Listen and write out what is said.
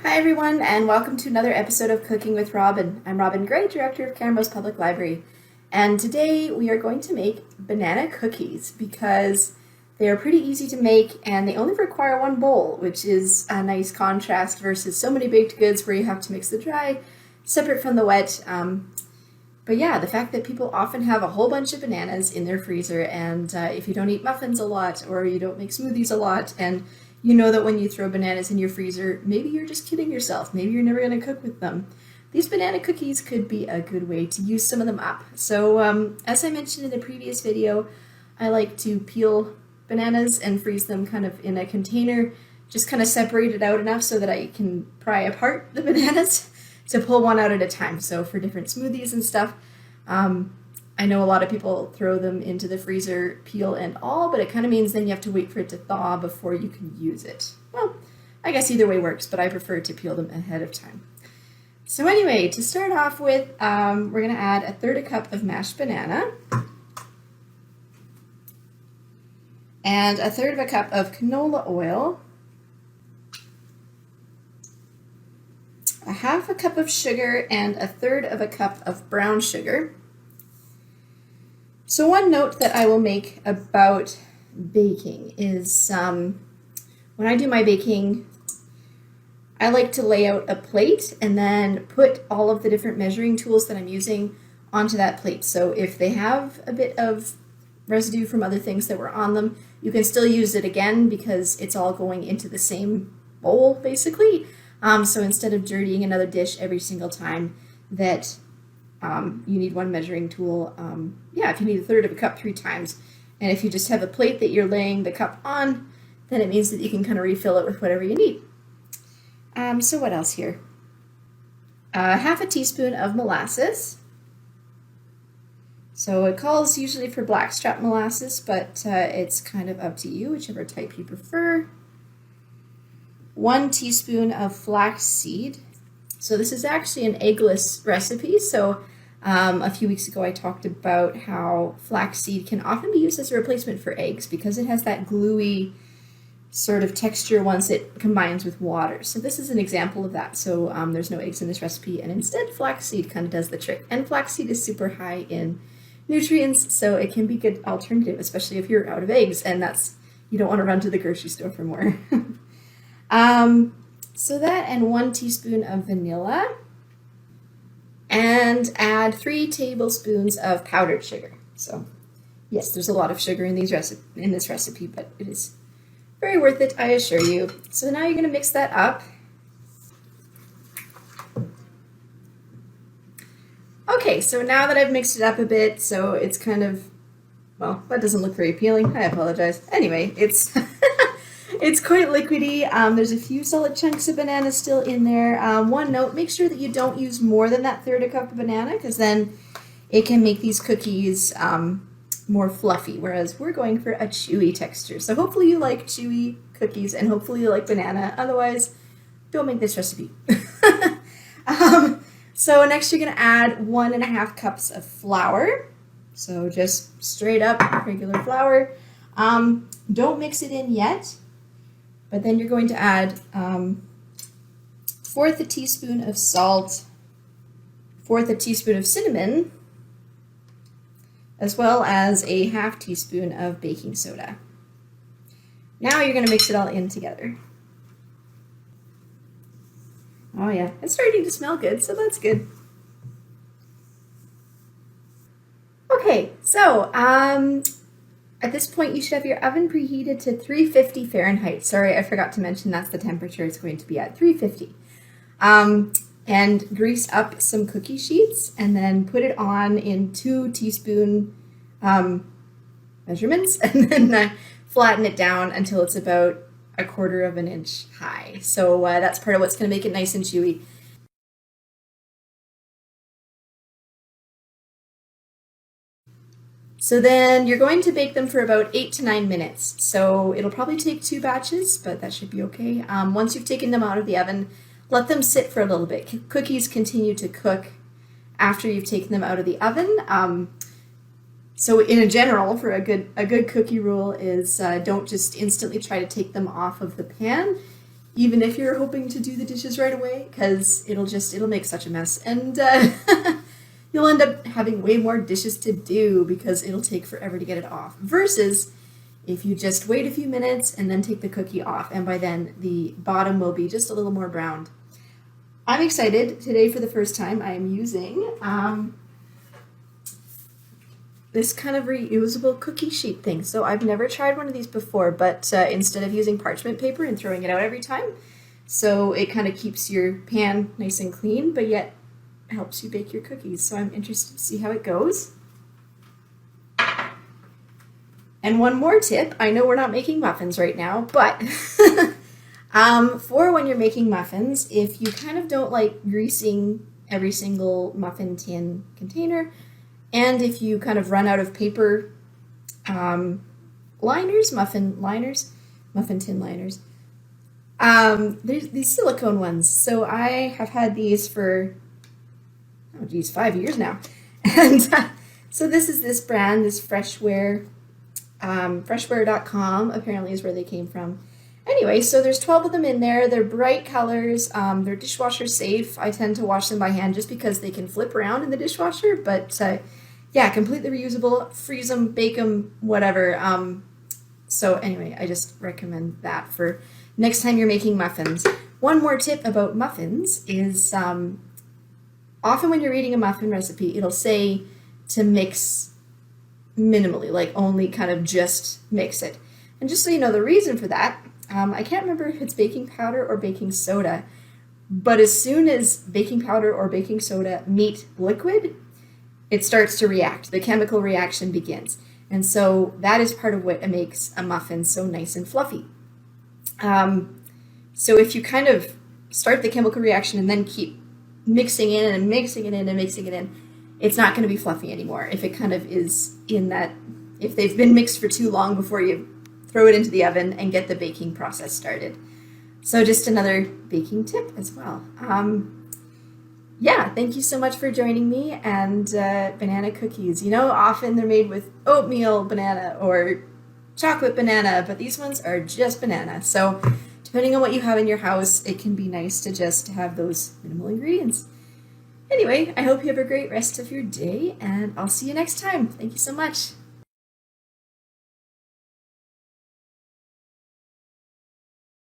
Hi everyone, and welcome to another episode of Cooking with Robyn. I'm Robyn Gray, Director of Canada's Public Library, and today we are going to make banana cookies because they are pretty easy to make and they only require one bowl, which is a nice contrast versus so many baked goods where you have to mix the dry separate from the wet. But yeah, the fact that people often have a whole bunch of bananas in their freezer, and if you don't eat muffins a lot or you don't make smoothies a lot, and you know that when you throw bananas in your freezer, maybe you're just kidding yourself. Maybe you're never going to cook with them. These banana cookies could be a good way to use some of them up. So as I mentioned in the previous video, I like to peel bananas and freeze them kind of in a container, just kind of separate it out enough so that I can pry apart the bananas to pull one out at a time. So for different smoothies and stuff, I know a lot of people throw them into the freezer, peel and all, but it kind of means then you have to wait for it to thaw before you can use it. Well, I guess either way works, but I prefer to peel them ahead of time. So anyway, to start off with, we're going to add 1/3 cup of mashed banana and 1/3 cup of canola oil, 1/2 cup of sugar, and 1/3 cup of brown sugar. So one note that I will make about baking is when I do my baking, I like to lay out a plate and then put all of the different measuring tools that I'm using onto that plate. So if they have a bit of residue from other things that were on them, you can still use it again because it's all going into the same bowl basically. So instead of dirtying another dish every single time that you need one measuring tool, if you need 1/3 cup 3 times, and if you just have a plate that you're laying the cup on, then it means that you can kind of refill it with whatever you need. So what else here? 1/2 teaspoon of molasses. So it calls usually for blackstrap molasses, but it's kind of up to you, whichever type you prefer. 1 teaspoon of flaxseed. So this is actually an eggless recipe. So a few weeks ago I talked about how flaxseed can often be used as a replacement for eggs because it has that gluey sort of texture once it combines with water. So this is an example of that. So there's no eggs in this recipe, and instead flaxseed kind of does the trick. And flaxseed is super high in nutrients, so it can be a good alternative, especially if you're out of eggs and you don't want to run to the grocery store for more. So that, and 1 teaspoon of vanilla, and add 3 tablespoons of powdered sugar. So yes, there's a lot of sugar in this recipe, but it is very worth it, I assure you. So now you're going to mix that up. Okay, so now that I've mixed it up a bit, so it's kind of, well, that doesn't look very appealing. I apologize. Anyway, it's it's quite liquidy. There's a few solid chunks of banana still in there. One note, make sure that you don't use more than that 1/3 cup of banana, because then it can make these cookies more fluffy, whereas we're going for a chewy texture. So hopefully you like chewy cookies, and hopefully you like banana. Otherwise, don't make this recipe. So next you're going to add 1.5 cups of flour. So just straight up regular flour. Don't mix it in yet. But then you're going to add 1/4 teaspoon of salt, 1/4 teaspoon of cinnamon, as well as a 1/2 teaspoon of baking soda. Now you're going to mix it all in together. Oh yeah, it's starting to smell good, so that's good. Okay, so at this point, you should have your oven preheated to 350 Fahrenheit. Sorry, I forgot to mention that's the temperature it's going to be at, 350. And grease up some cookie sheets and then put it on in 2 teaspoon measurements, and then flatten it down until it's about 1/4 of an inch high. So that's part of what's going to make it nice and chewy. So then you're going to bake them for about 8 to 9 minutes. So it'll probably take 2 batches, but that should be okay. Once you've taken them out of the oven, let them sit for a little bit. Cookies continue to cook after you've taken them out of the oven. So in a general, for a good cookie rule is don't just instantly try to take them off of the pan. even if you're hoping to do the dishes right away, because it'll make such a mess, and you'll end up having way more dishes to do because it'll take forever to get it off, versus if you just wait a few minutes and then take the cookie off, and by then the bottom will be just a little more browned. I'm excited. Today, for the first time, I am using this kind of reusable cookie sheet thing. So I've never tried one of these before, but instead of using parchment paper and throwing it out every time, so it kind of keeps your pan nice and clean, but yet helps you bake your cookies. So I'm interested to see how it goes. And one more tip, I know we're not making muffins right now, but for when you're making muffins, if you kind of don't like greasing every single muffin tin container, and if you kind of run out of paper muffin tin liners, there's these silicone ones. So I have had these for, 5 years now. And so this is this brand, this Freshware, freshware.com apparently is where they came from. Anyway, so there's 12 of them in there. They're bright colors. They're dishwasher safe. I tend to wash them by hand just because they can flip around in the dishwasher. But yeah, completely reusable. Freeze them, bake them, whatever. So anyway, I just recommend that for next time you're making muffins. One more tip about muffins is often when you're reading a muffin recipe, it'll say to mix minimally, like only kind of just mix it. And just so you know the reason for that, I can't remember if it's baking powder or baking soda, but as soon as baking powder or baking soda meet liquid, it starts to react. The chemical reaction begins. And so that is part of what makes a muffin so nice and fluffy. So if you kind of start the chemical reaction and then keep mixing in and mixing it in and mixing it in, it's not going to be fluffy anymore. If it kind of is in that, if they've been mixed for too long before you throw it into the oven and get the baking process started. So just another baking tip as well. Yeah, thank you so much for joining me. And banana cookies, often they're made with oatmeal banana or chocolate banana, but these ones are just banana. So depending on what you have in your house, it can be nice to just have those minimal ingredients. Anyway, I hope you have a great rest of your day, and I'll see you next time. Thank you so much.